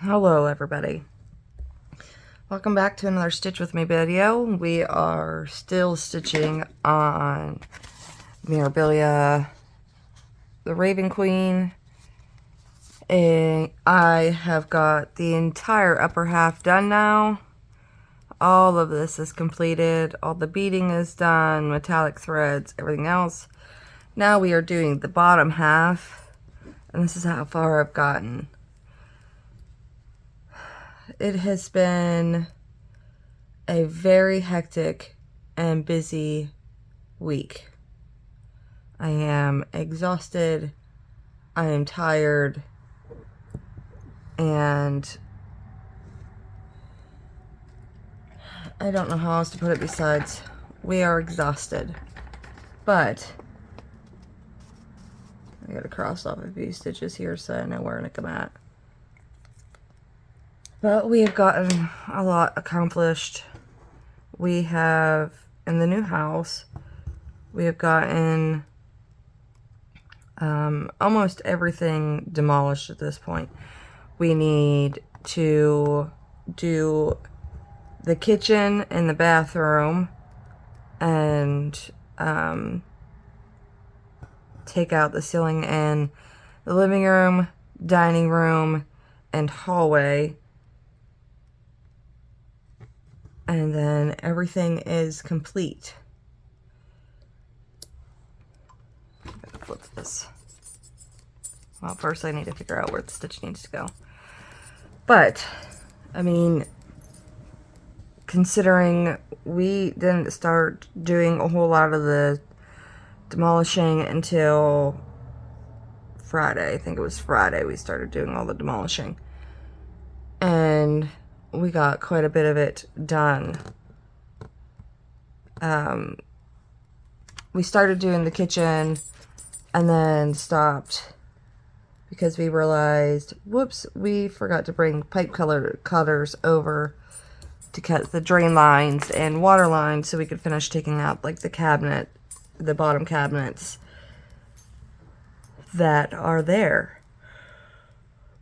Hello everybody. Welcome back to another Stitch With Me video. We are still stitching on Mirabilia, the Raven Queen, and I have got the entire upper half done now. All of this is completed. All the beading is done, metallic threads, everything else. Now we are doing the bottom half, and this is how far I've gotten. It has been a very hectic and busy week. I am exhausted, I am tired, and I don't know how else to put it besides we are exhausted. But I gotta cross off a few stitches here so I know where to come at. But we have gotten a lot accomplished. We have, in the new house, we have gotten almost everything demolished at this point. We need to do the kitchen and the bathroom and take out the ceiling in the living room, dining room, and hallway. And then everything is complete. Flip this. Well, first I need to figure out where the stitch needs to go. But, I mean, considering we didn't start doing a whole lot of the demolishing until Friday. I think it was Friday we started doing all the demolishing. And we got quite a bit of it done. We started doing the kitchen and then stopped because we realized, whoops, we forgot to bring pipe cutters over to cut the drain lines and water lines so we could finish taking out like the bottom cabinets that are there.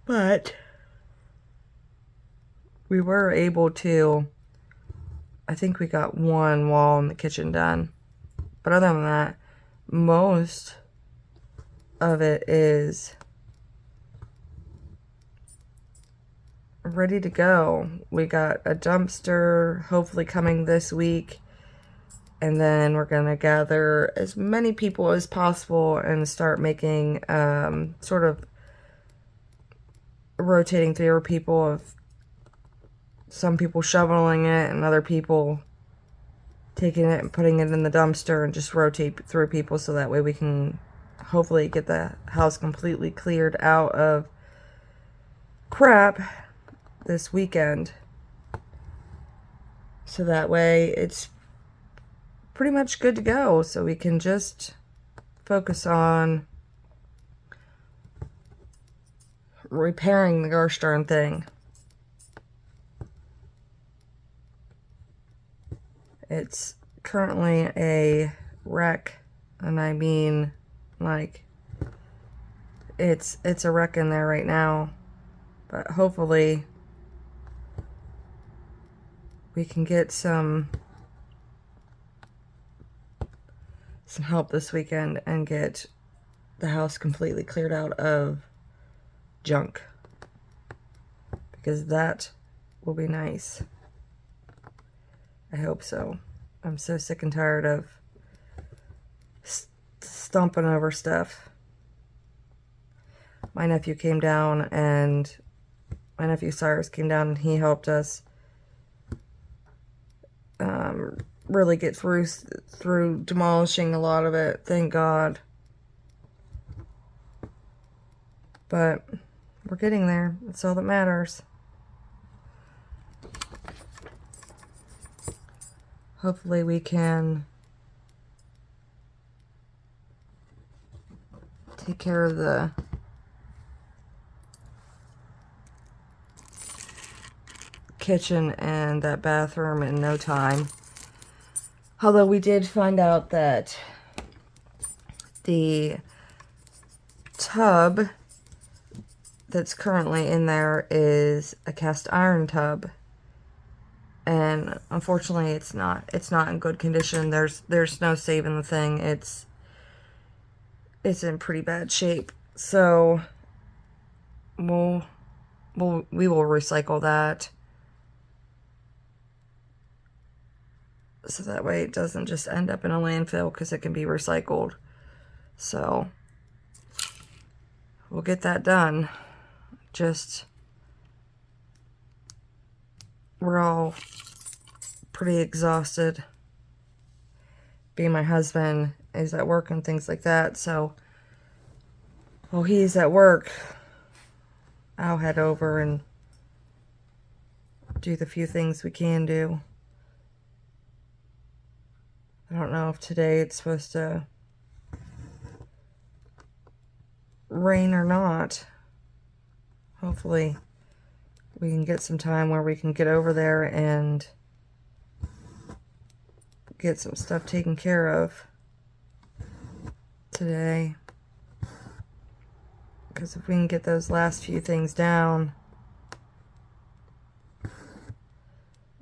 But we were able to, I think we got one wall in the kitchen done. But other than that, most of it is ready to go. We got a dumpster hopefully coming this week. And then we're going to gather as many people as possible and start making sort of rotating through people of some people shoveling it and other people taking it and putting it in the dumpster and just rotate through people so that way we can hopefully get the house completely cleared out of crap this weekend. So that way it's pretty much good to go. So we can just focus on repairing the gosh darn thing. It's currently a wreck, and I mean, like, it's a wreck in there right now, but hopefully we can get some help this weekend and get the house completely cleared out of junk, because that will be nice. I hope so. I'm so sick and tired of stomping over stuff. My nephew came down, and my nephew Cyrus came down, and he helped us really get through demolishing a lot of it. Thank God. But we're getting there. That's all that matters. Hopefully we can take care of the kitchen and that bathroom in no time. Although we did find out that the tub that's currently in there is a cast iron tub, and unfortunately it's not in good condition. There's no saving the thing. It's in pretty bad shape. So we will recycle that, so that way it doesn't just end up in a landfill, because it can be recycled. So we'll get that done. Just, we're all pretty exhausted. Being my husband is at work and things like that, so while he's at work, I'll head over and do the few things we can do. I don't know if today it's supposed to rain or not. Hopefully we can get some time where we can get over there and get some stuff taken care of today. Because if we can get those last few things down,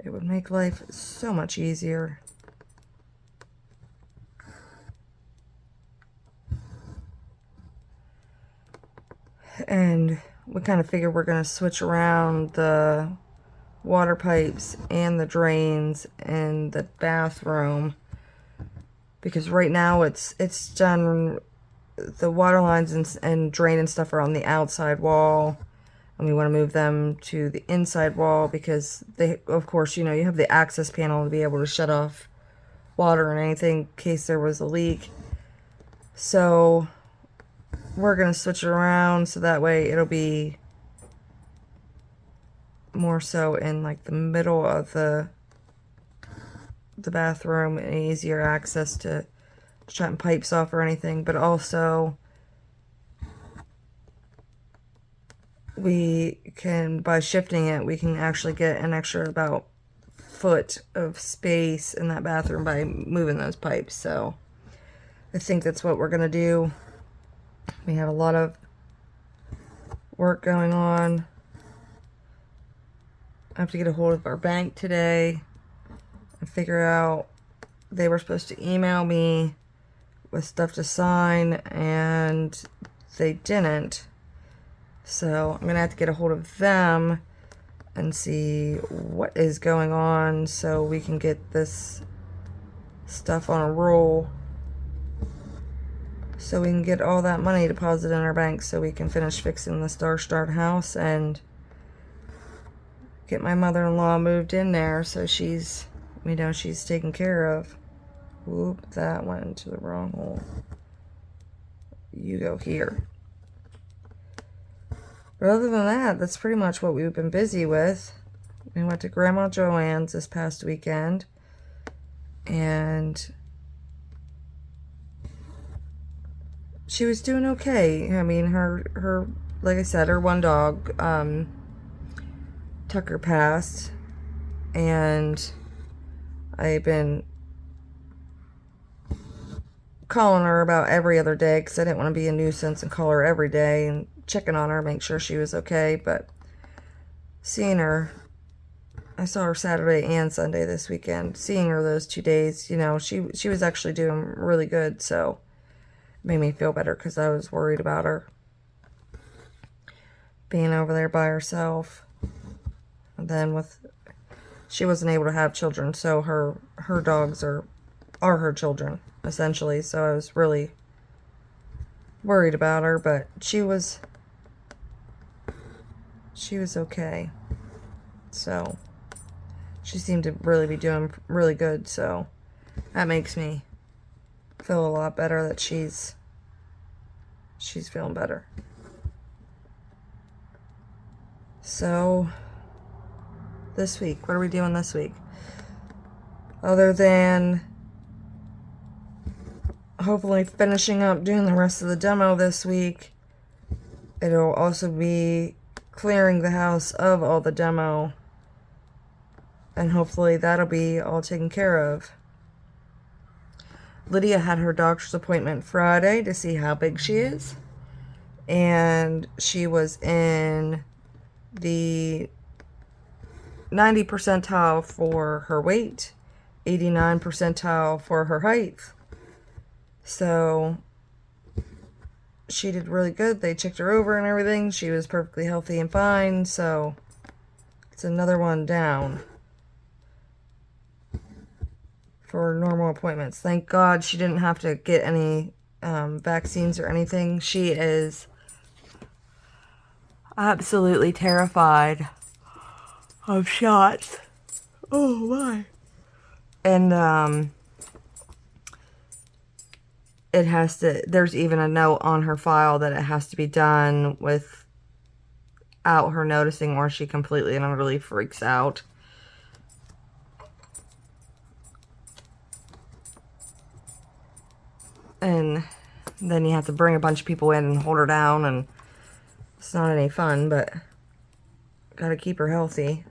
it would make life so much easier. And we kind of figure we're going to switch around the water pipes and the drains in the bathroom, because right now it's done. The water lines and drain and stuff are on the outside wall, and we want to move them to the inside wall, because they, of course, you know, you have the access panel to be able to shut off water and anything in case there was a leak. So we're going to switch it around, so that way it'll be more so in like the middle of the bathroom, and easier access to shutting pipes off or anything. But also we can, by shifting it, we can actually get an extra about foot of space in that bathroom by moving those pipes. So I think that's what we're gonna do. We have a lot of work going on. I have to get a hold of our bank today and figure out, they were supposed to email me with stuff to sign, and they didn't. So I'm gonna have to get a hold of them and see what is going on, so we can get this stuff on a roll, so we can get all that money deposited in our bank, so we can finish fixing the Start house and get my mother-in-law moved in there, so she's, you know, she's taken care of. Whoop, that went into the wrong hole. You go here. But other than that, that's pretty much what we've been busy with. We went to Grandma Joanne's this past weekend, and she was doing okay. I mean, her like I said, her one dog, Tucker, passed, and I've been calling her about every other day, because I didn't want to be a nuisance and call her every day, and checking on her, make sure she was okay. But seeing her, I saw her Saturday and Sunday this weekend. Seeing her those 2 days, you know, she was actually doing really good, so it made me feel better, because I was worried about her being over there by herself. And then she wasn't able to have children, so her dogs are her children, essentially. So I was really worried about her, but she was okay. So she seemed to really be doing really good, so that makes me feel a lot better that she's feeling better. So this week, what are we doing this week? Other than hopefully finishing up doing the rest of the demo this week, it'll also be clearing the house of all the demo, and hopefully that'll be all taken care of. Lydia had her doctor's appointment Friday to see how big she is, and she was in the 90 percentile for her weight, 89 percentile for her height. So she did really good. They checked her over and everything. She was perfectly healthy and fine. So it's another one down for normal appointments. Thank God she didn't have to get any vaccines or anything. She is absolutely terrified of shots. Oh my. And it has to, there's even a note on her file that it has to be done without her noticing, or she completely and utterly freaks out. And then you have to bring a bunch of people in and hold her down, and it's not any fun, but gotta keep her healthy.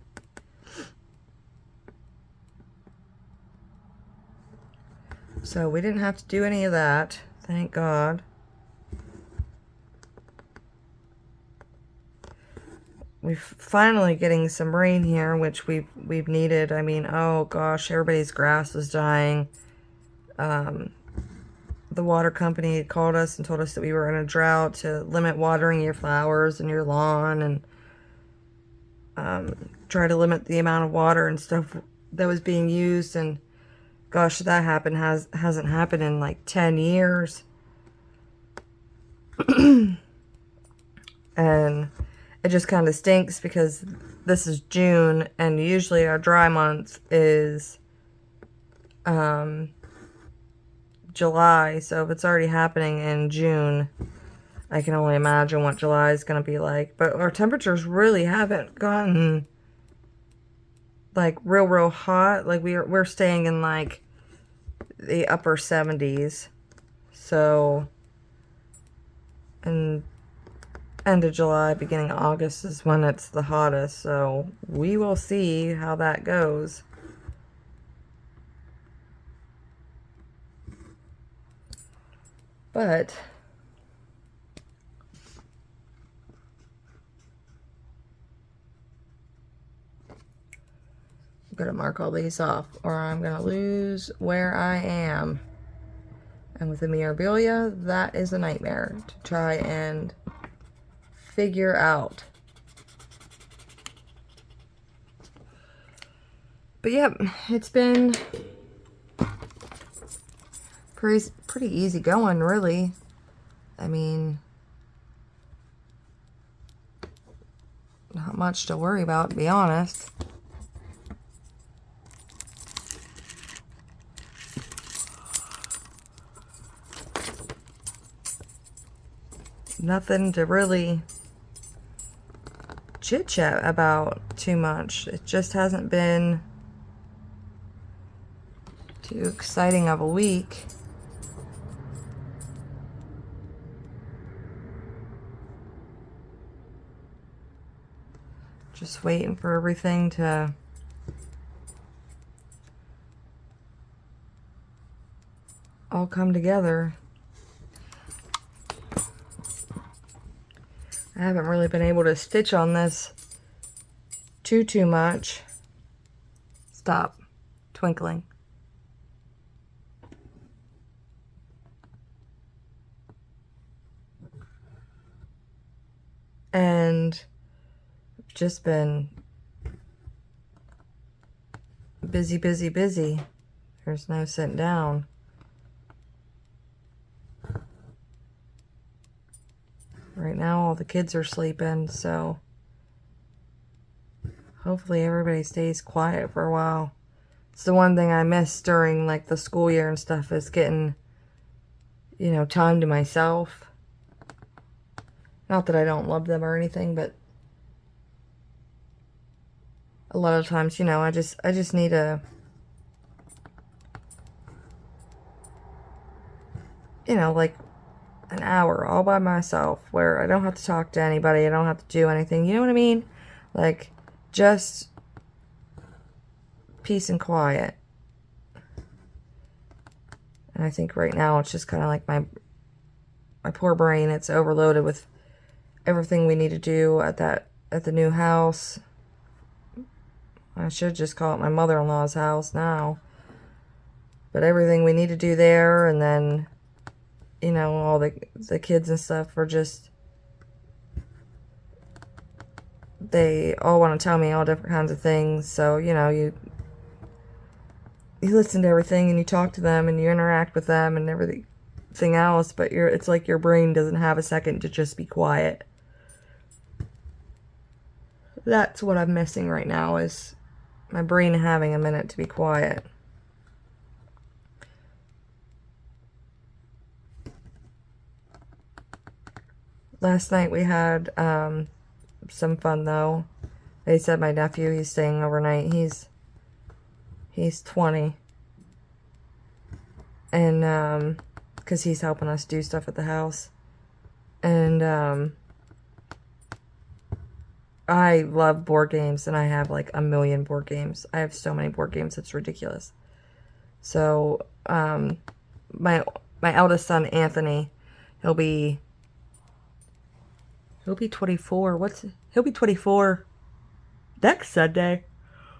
So we didn't have to do any of that, thank God. We're finally getting some rain here, which we've needed. I mean, oh gosh, everybody's grass was dying. The water company called us and told us that we were in a drought, to limit watering your flowers and your lawn, and try to limit the amount of water and stuff that was being used. And gosh, that hasn't happened in like 10 years. And it just kind of stinks because this is June, and usually our dry month is July. So if it's already happening in June, I can only imagine what July is going to be like. But our temperatures really haven't gotten like real hot. Like we're staying in like the upper 70s. So, and end of July, beginning of August is when it's the hottest. So we will see how that goes. But I'm going to mark all these off, or I'm going to lose where I am. And with the mirabilia, that is a nightmare to try and figure out. But yep, it's been pretty easy going, really. I mean, not much to worry about, to be honest. Nothing to really chit-chat about too much. It just hasn't been too exciting of a week. Just waiting for everything to all come together. I haven't really been able to stitch on this too much. Stop twinkling. And just been busy. There's no sitting down. Right now all the kids are sleeping, so hopefully everybody stays quiet for a while. It's the one thing I miss during like the school year and stuff, is getting, you know, time to myself. Not that I don't love them or anything, but a lot of times, you know, I just need a, you know, like an hour all by myself where I don't have to talk to anybody. I don't have to do anything. You know what I mean? Like, just peace and quiet. And I think right now it's just kind of like my poor brain. It's overloaded with everything we need to do at the new house. I should just call it my mother-in-law's house now. But everything we need to do there, and then, you know, all the kids and stuff are just, they all want to tell me all different kinds of things. So, you know, you listen to everything and you talk to them and you interact with them and everything else, but it's like your brain doesn't have a second to just be quiet. That's what I'm missing right now, is my brain having a minute to be quiet. Last night we had some fun though. They said my nephew, he's staying overnight. He's 20. And because he's helping us do stuff at the house. And I love board games, and I have like a million board games. I have so many board games, it's ridiculous. So my eldest son Anthony, he'll be 24. He'll be 24 next Sunday.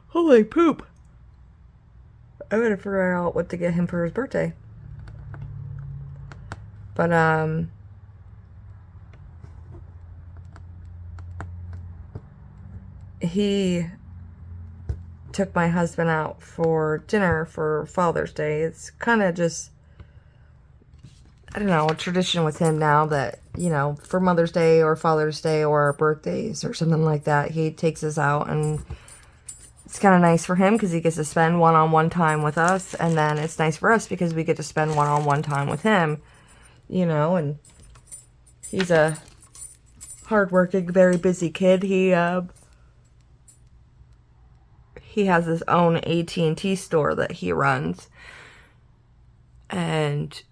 Holy poop. I gotta figure out what to get him for his birthday. But he took my husband out for dinner for Father's Day. It's kind of just, I don't know, a tradition with him now that, you know, for Mother's Day or Father's Day or our birthdays or something like that, he takes us out, and it's kind of nice for him because he gets to spend one-on-one time with us, and then it's nice for us because we get to spend one-on-one time with him, you know. And he's a hardworking, very busy kid. He has his own AT&T store that he runs, and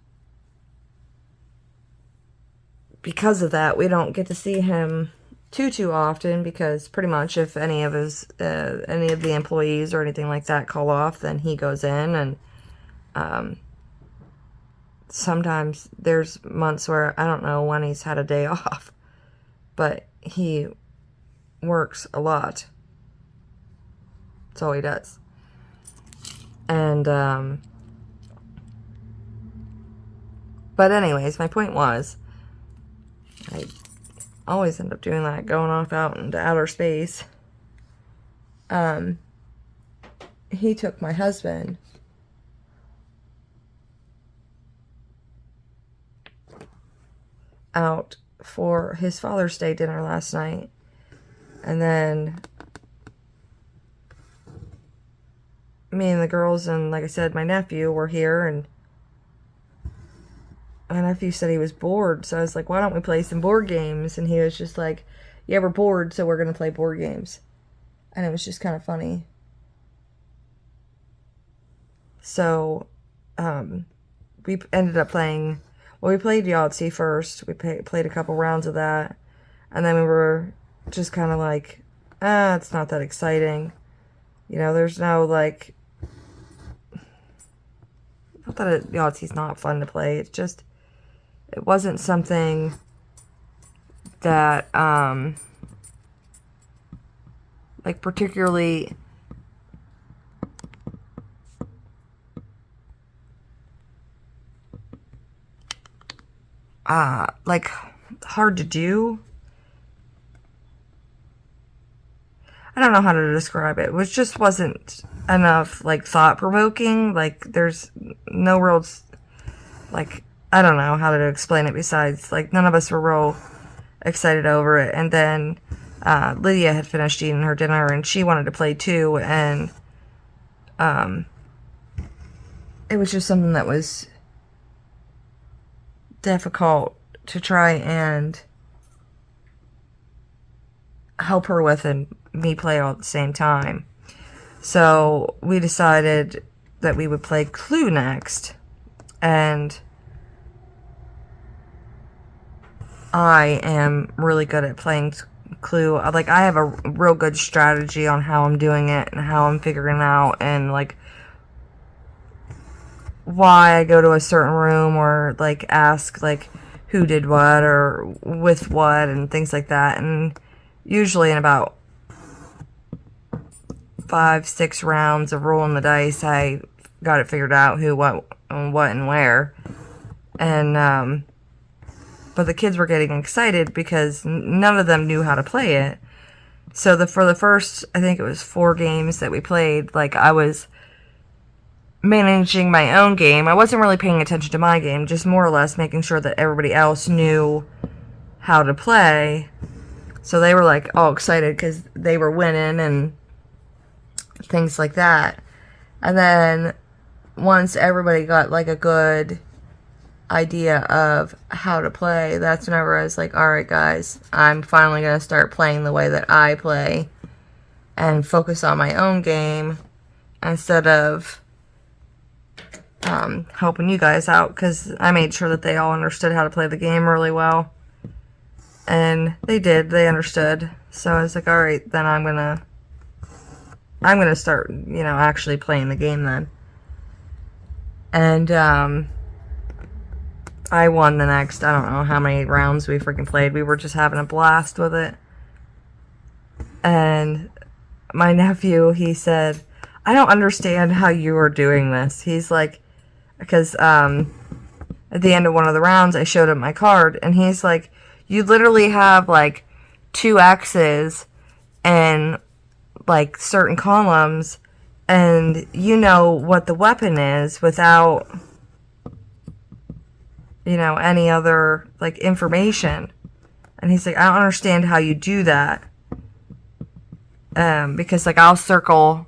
because of that, we don't get to see him too often, because pretty much if any of the employees or anything like that call off, then he goes in. And sometimes there's months where I don't know when he's had a day off, but he works a lot. That's all he does. And but anyways, my point was, I always end up doing that, going off out into outer space. He took my husband out for his Father's Day dinner last night. And then me and the girls and, like I said, my nephew were here, and my nephew said he was bored, so I was like, why don't we play some board games? And he was just like, yeah, we're bored, so we're going to play board games. And it was just kind of funny. So, we ended up playing, well, we played Yahtzee first. We played a couple rounds of that. And then we were just kind of like, it's not that exciting. You know, there's no, like, not that Yahtzee's not fun to play. It's just, it wasn't something that, like, particularly like, hard to do. I don't know how to describe it. It just wasn't enough, like, thought-provoking. Like, there's no real, like, I don't know how to explain it besides, like, none of us were real excited over it. And then Lydia had finished eating her dinner, and she wanted to play too. And it was just something that was difficult to try and help her with and me play all at the same time. So we decided that we would play Clue next. And I am really good at playing Clue. Like, I have a real good strategy on how I'm doing it and how I'm figuring out, and, like, why I go to a certain room, or, like, ask, like, who did what or with what and things like that. And usually in about 5-6 rounds of rolling the dice, I got it figured out who, what, and where. And but the kids were getting excited because none of them knew how to play it. So for the first, I think it was 4 games that we played, like, I was managing my own game. I wasn't really paying attention to my game, just more or less making sure that everybody else knew how to play. So they were, like, all excited because they were winning and things like that. And then once everybody got, like, a good idea of how to play, that's whenever I was like, alright guys, I'm finally going to start playing the way that I play and focus on my own game instead of helping you guys out, because I made sure that they all understood how to play the game really well, and they did. They understood. So I was like, alright, then I'm gonna start, actually playing the game then. And I won the next, I don't know how many rounds we freaking played. We were just having a blast with it. And my nephew, he said, I don't understand how you are doing this. He's like, because at the end of one of the rounds, I showed him my card, and he's like, you literally have, like, 2 X's and, like, certain columns, and you know what the weapon is without, any other, like, information. And he's like, I don't understand how you do that. Because, like, I'll circle,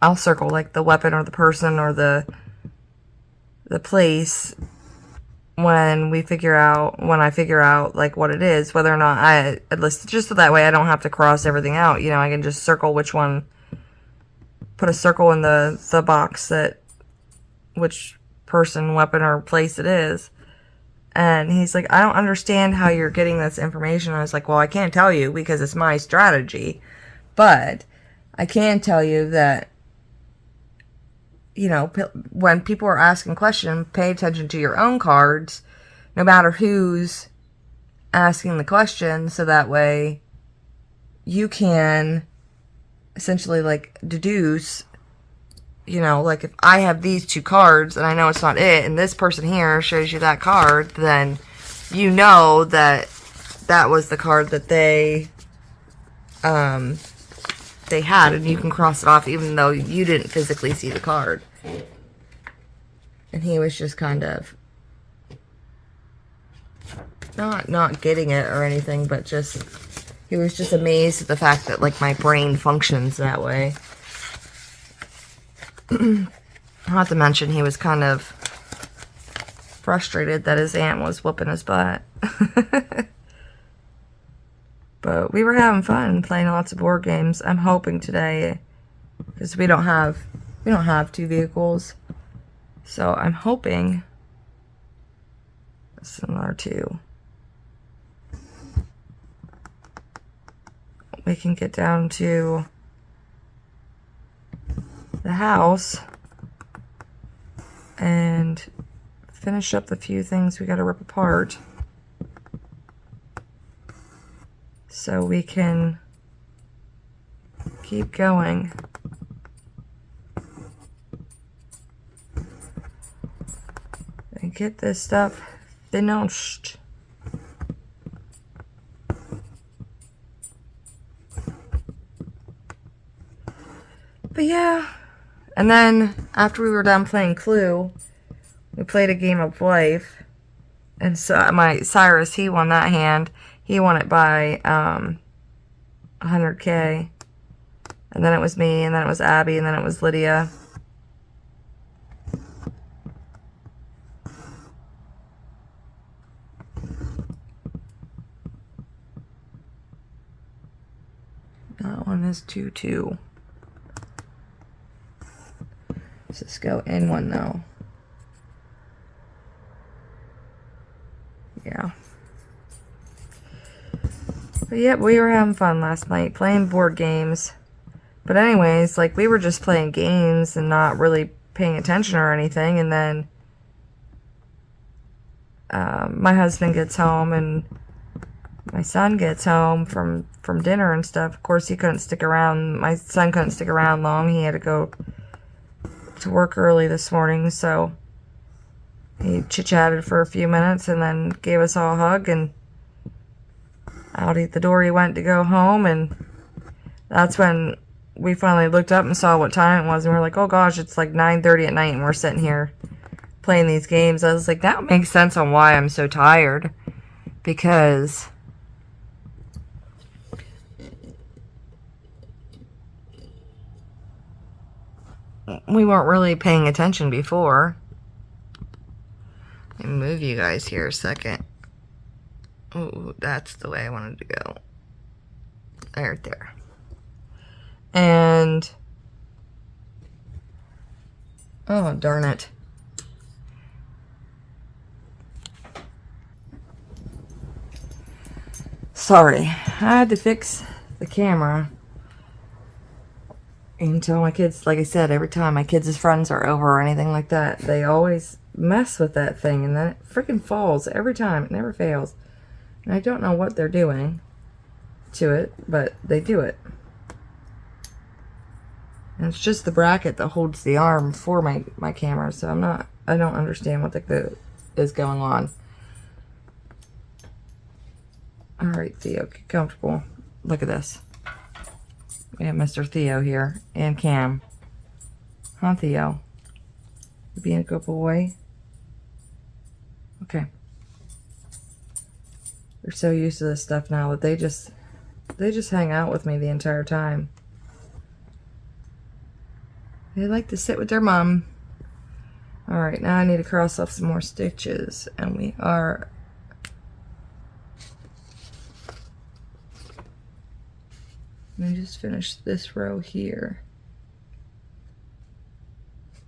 like, the weapon or the person or the place when I figure out, like, what it is, whether or not I list, just so that way I don't have to cross everything out. I can just circle which one, put a circle in the box which person, weapon, or place it is. And he's like, I don't understand how you're getting this information. I was like, well, I can't tell you because it's my strategy, but I can tell you that, when people are asking questions, pay attention to your own cards, no matter who's asking the question, so that way you can essentially, like, deduce, like, if I have these 2 cards and I know it's not it, and this person here shows you that card, then you know that was the card that they had, and you can cross it off even though you didn't physically see the card. And he was just kind of not getting it or anything, but just, he was just amazed at the fact that, like, my brain functions that way. Not to mention, he was kind of frustrated that his aunt was whooping his butt. But we were having fun playing lots of board games. I'm hoping today, because we don't have 2 vehicles, so I'm hoping similar to we can get down to the house and finish up the few things we got to rip apart, so we can keep going. And get this stuff finished. But yeah. And then, after we were done playing Clue, we played a game of life. And so my Cyrus, he won that hand. He won it by 100K. And then it was me, and then it was Abby, and then it was Lydia. That one is 2-2. Let's just go in one though. Yeah. But yeah, we were having fun last night playing board games. But anyways, like, we were just playing games and not really paying attention or anything, and then my husband gets home and my son gets home from dinner and stuff. Of course, he couldn't stick around. My son couldn't stick around long. He had to go to work early this morning, so he chit-chatted for a few minutes and then gave us all a hug, and out the door he went to go home. And that's when we finally looked up and saw what time it was, and we're like, oh gosh, it's like 9:30 at night, and we're sitting here playing these games. I was like, that makes sense on why I'm so tired, because we weren't really paying attention before. Let me move you guys here a second. Oh, that's the way I wanted to go. Right there. And oh, darn it. Sorry, I had to fix the camera until my kids, like I said, every time my kids' friends are over or anything like that, they always mess with that thing, and then it freaking falls every time. It never fails. And I don't know what they're doing to it, but they do it. And it's just the bracket that holds the arm for my camera, so I don't understand what is going on. Alright, Theo, get comfortable. Look at this. We have Mr. Theo here, and Cam. Huh, Theo? You being a good boy? Okay. They're so used to this stuff now that they just hang out with me the entire time. They like to sit with their mom. Alright, now I need to cross off some more stitches, and we are... Let me just finish this row here,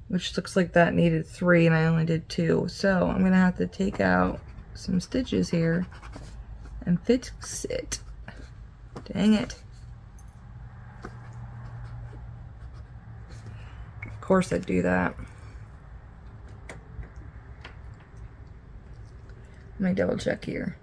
which looks like that needed 3 and I only did 2. So I'm gonna have to take out some stitches here and fix it. Dang it. Of course I'd do that. Let me double check here.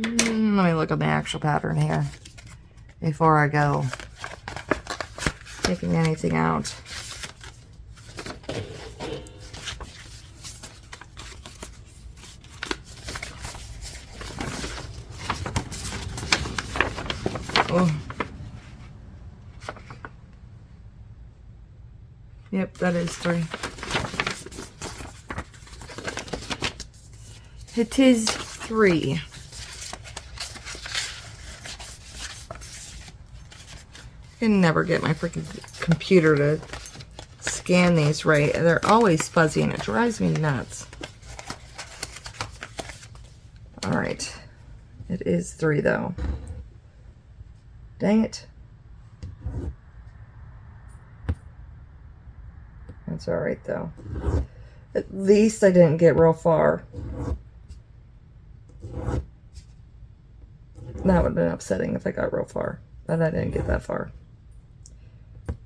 Let me look at the actual pattern here before I go taking anything out. Oh. Yep, that is 3. It is 3. I can never get my freaking computer to scan these right. They're always fuzzy and it drives me nuts. Alright. It is 3 though. Dang it. That's alright though. At least I didn't get real far. That would have been upsetting if I got real far. But I didn't get that far.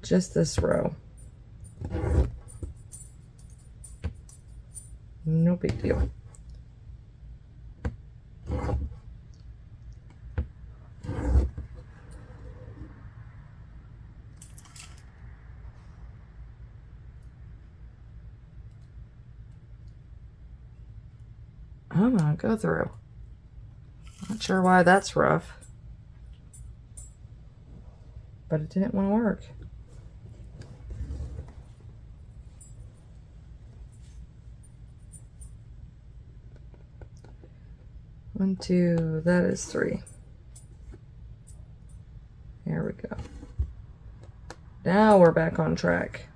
Just this row. No big deal. I'm gonna go through. Not sure why that's rough, but it didn't want to work. One, 2, that is 3. There we go. Now we're back on track.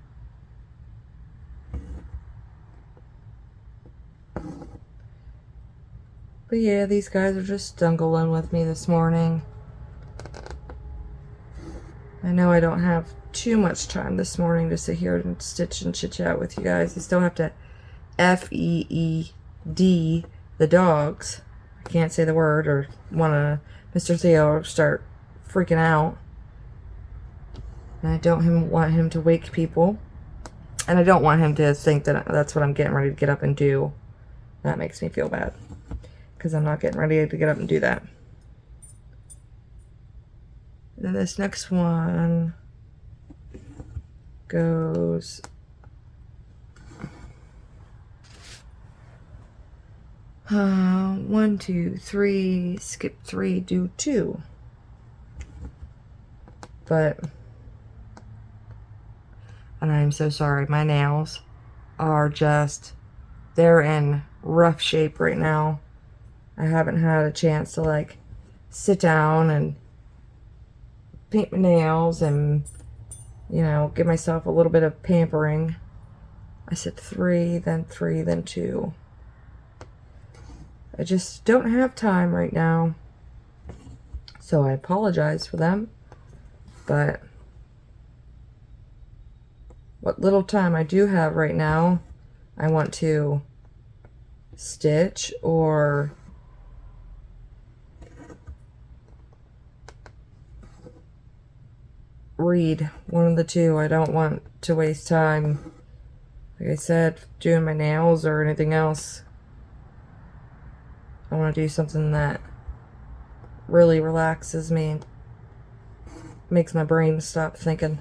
But yeah, these guys are just dungling with me this morning. I know I don't have too much time this morning to sit here and stitch and chit chat with you guys. I still have to FEED the dogs. I can't say the word or want to Mr. Theo start freaking out. And I don't want him to wake people. And I don't want him to think that that's what I'm getting ready to get up and do. That makes me feel bad. Because I'm not getting ready to get up and do that. And then this next one goes... 1, 2, 3, skip 3, do 2. But... And I'm so sorry. My nails are just, they're in rough shape right now. I haven't had a chance to like sit down and paint my nails and, you know, give myself a little bit of pampering. I said 3, then 3, then 2. I just don't have time right now. So I apologize for them. But what little time I do have right now, I want to stitch or read. One of the two. I don't want to waste time, like I said, doing my nails or anything else. I want to do something that really relaxes me, makes my brain stop thinking.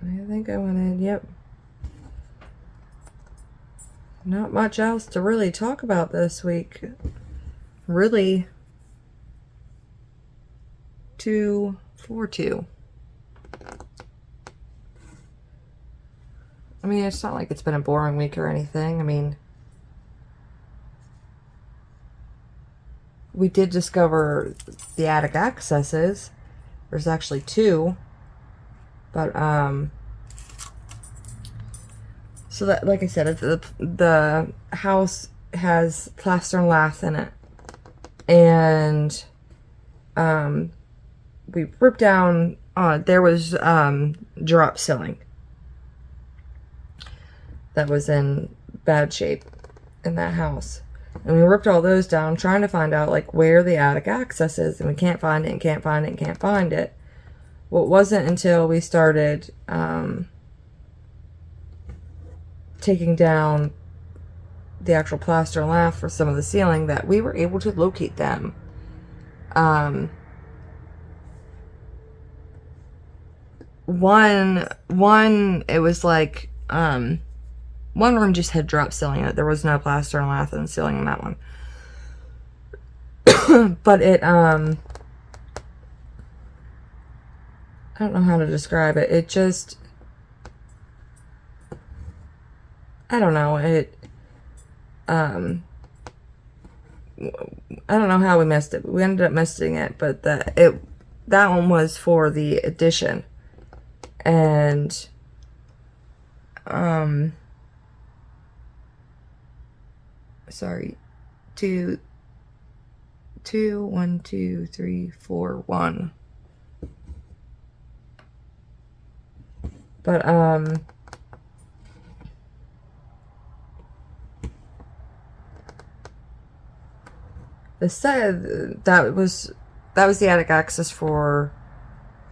I think I wanted, yep. Not much else to really talk about this week. Really, 2, 4, 2. I mean, it's not like it's been a boring week or anything. I mean, we did discover the attic accesses. There's actually 2. But, so that, like I said, the house has plaster and lath in it. And, we ripped down, there was, drop ceiling that was in bad shape in that house. And we ripped all those down, trying to find out, like, where the attic access is. And we can't find it, and can't find it, and can't find it. Well, it wasn't until we started taking down the actual plaster and lath for some of the ceiling that we were able to locate them. One, it was like, one room just had drop ceiling in it. There was no plaster and lath in the ceiling in that one. But it, I don't know how to describe it. It just, I don't know. It, I don't know how we missed it. We ended up missing it, but that one was for the addition. And, sorry, 2, 1, 2, 3, 4, 1. But, the set, that was the attic access for,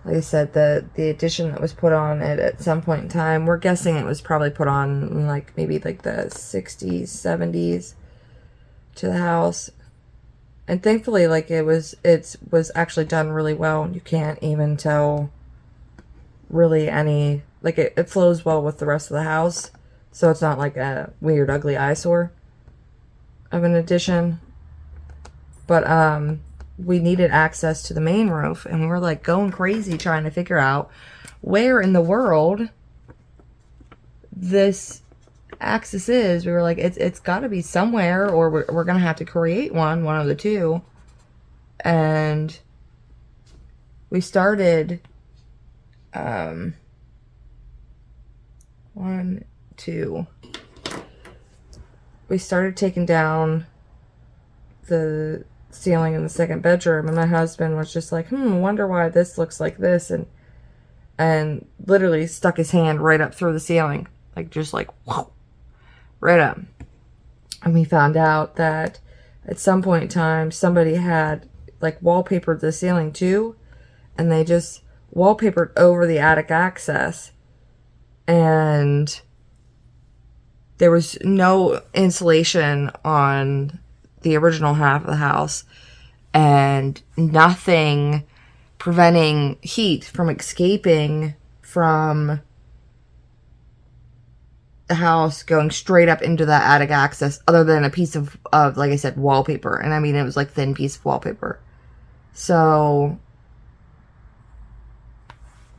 like I said, the addition that was put on it at some point in time. We're guessing it was probably put on in like maybe like the 60s, 70s to the house. And thankfully, like it was actually done really well. You can't even tell really any, like it flows well with the rest of the house. So it's not like a weird, ugly eyesore of an addition. But, we needed access to the main roof, and we were like going crazy trying to figure out where in the world this access is. We were like, it's got to be somewhere, or we're gonna have to create one of the two. And we started 1, 2. We started taking down the ceiling in the second bedroom, and my husband was just like, wonder why this looks like this, and literally stuck his hand right up through the ceiling, like just like whoa, right up. And we found out that at some point in time somebody had like wallpapered the ceiling too, and they just wallpapered over the attic access, and there was no insulation on the original half of the house, and nothing preventing heat from escaping from the house going straight up into that attic access, other than a piece of like I said, wallpaper. And I mean, it was like thin piece of wallpaper. So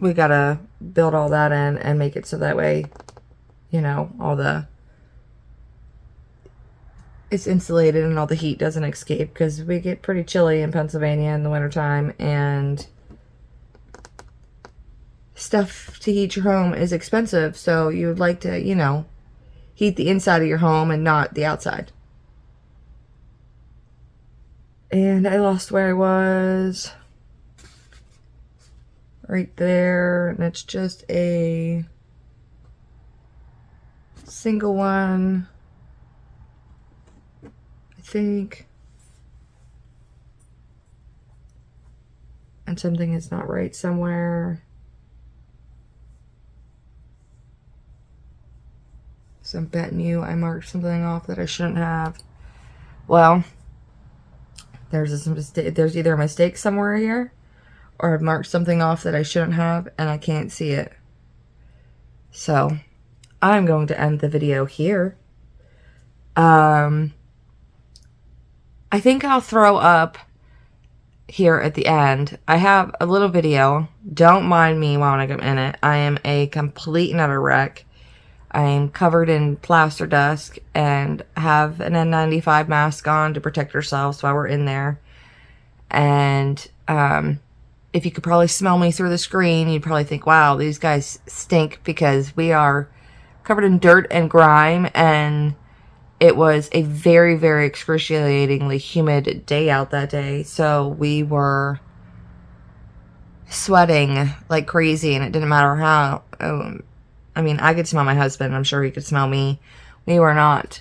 we gotta build all that in and make it so that way, you know, it's insulated and all the heat doesn't escape, because we get pretty chilly in Pennsylvania in the wintertime, and stuff to heat your home is expensive, so you would like to, you know, heat the inside of your home and not the outside. And I lost where I was. Right there, and it's just a single one, I think. And something is not right somewhere. So I'm betting you I marked something off that I shouldn't have. Well, there's either a mistake somewhere here, or I've marked something off that I shouldn't have and I can't see it. So I'm going to end the video here. I think I'll throw up here at the end. I have a little video. Don't mind me while I'm in it. I am a complete and utter wreck. I am covered in plaster dust and have an N95 mask on to protect ourselves while we're in there. And if you could probably smell me through the screen, you'd probably think, wow, these guys stink, because we are covered in dirt and grime, and it was a very, very excruciatingly humid day out that day. So we were sweating like crazy, and it didn't matter how. I mean, I could smell my husband. I'm sure he could smell me. We were not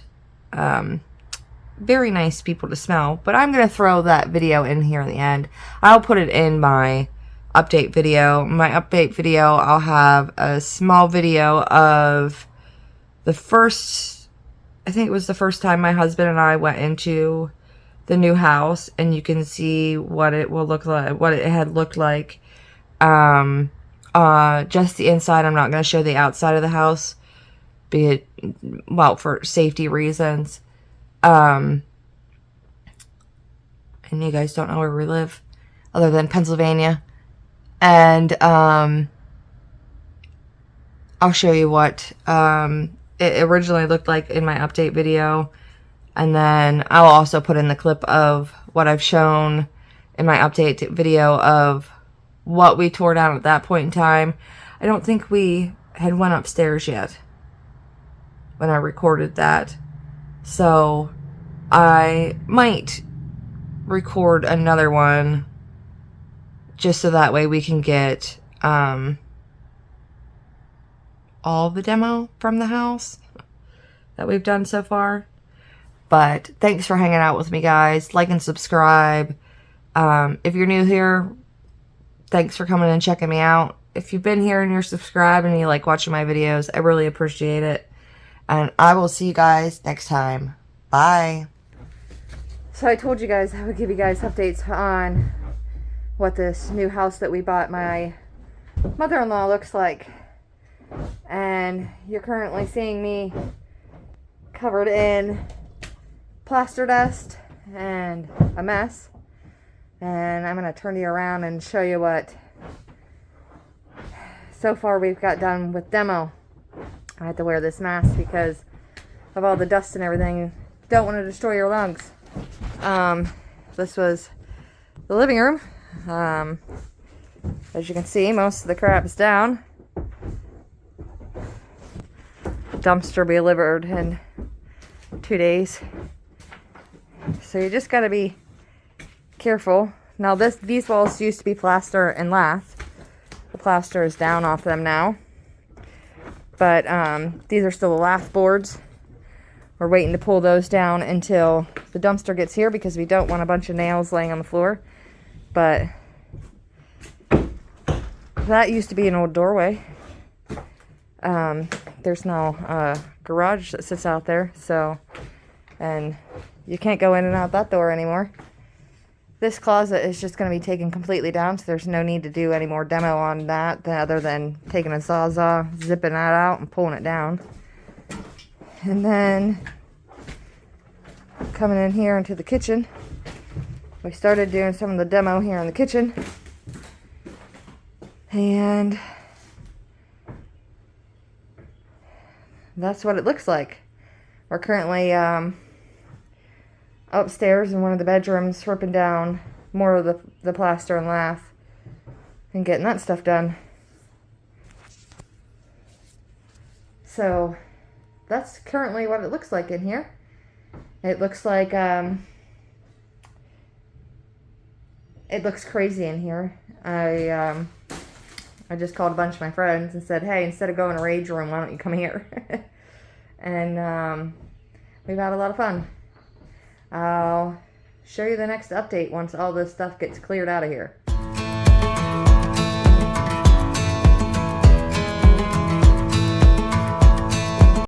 very nice people to smell. But I'm going to throw that video in here at the end. I'll put it in my update video. My update video, I'll have a small video of the first, I think it was the first time my husband and I went into the new house. And you can see what it will look like, what it had looked like. Just the inside. I'm not going to show the outside of the house, be it, well, for safety reasons. And you guys don't know where we live, other than Pennsylvania. And I'll show you what it originally looked like in my update video, and then I'll also put in the clip of what I've shown in my update video of what we tore down at that point in time. I don't think we had went upstairs yet when I recorded that, so I might record another one just so that way we can get all the demo from the house that we've done so far. But thanks for hanging out with me, guys. Like and subscribe. If you're new here, thanks for coming and checking me out. If you've been here and you're subscribed and you like watching my videos, I really appreciate it. And I will see you guys next time. Bye. So I told you guys I would give you guys updates on what this new house that we bought my mother-in-law looks like. And you're currently seeing me covered in plaster dust and a mess. And I'm going to turn you around and show you what so far we've got done with demo. I had to wear this mask because of all the dust and everything. Don't want to destroy your lungs. This was the living room. As you can see, most of the crap is down. Dumpster be delivered in 2 days. So you just got to be careful. Now these walls used to be plaster and lath. The plaster is down off them now. But these are still the lath boards. We're waiting to pull those down until the dumpster gets here because we don't want a bunch of nails laying on the floor. but that used to be an old doorway. There's no garage that sits out there, so, and you can't go in and out that door anymore. This closet is just going to be taken completely down, so there's no need to do any more demo on that other than taking a Sawzall, zipping that out, and pulling it down. And then coming in here into the kitchen, we started doing some of the demo here in the kitchen. And that's what it looks like. We're currently upstairs in one of the bedrooms ripping down more of the plaster and lath and getting that stuff done. So that's currently what it looks like in here. It looks like it looks crazy in here. I just called a bunch of my friends and said, hey, instead of going to rage room, why don't you come here? And we've had a lot of fun. I'll show you the next update once all this stuff gets cleared out of here.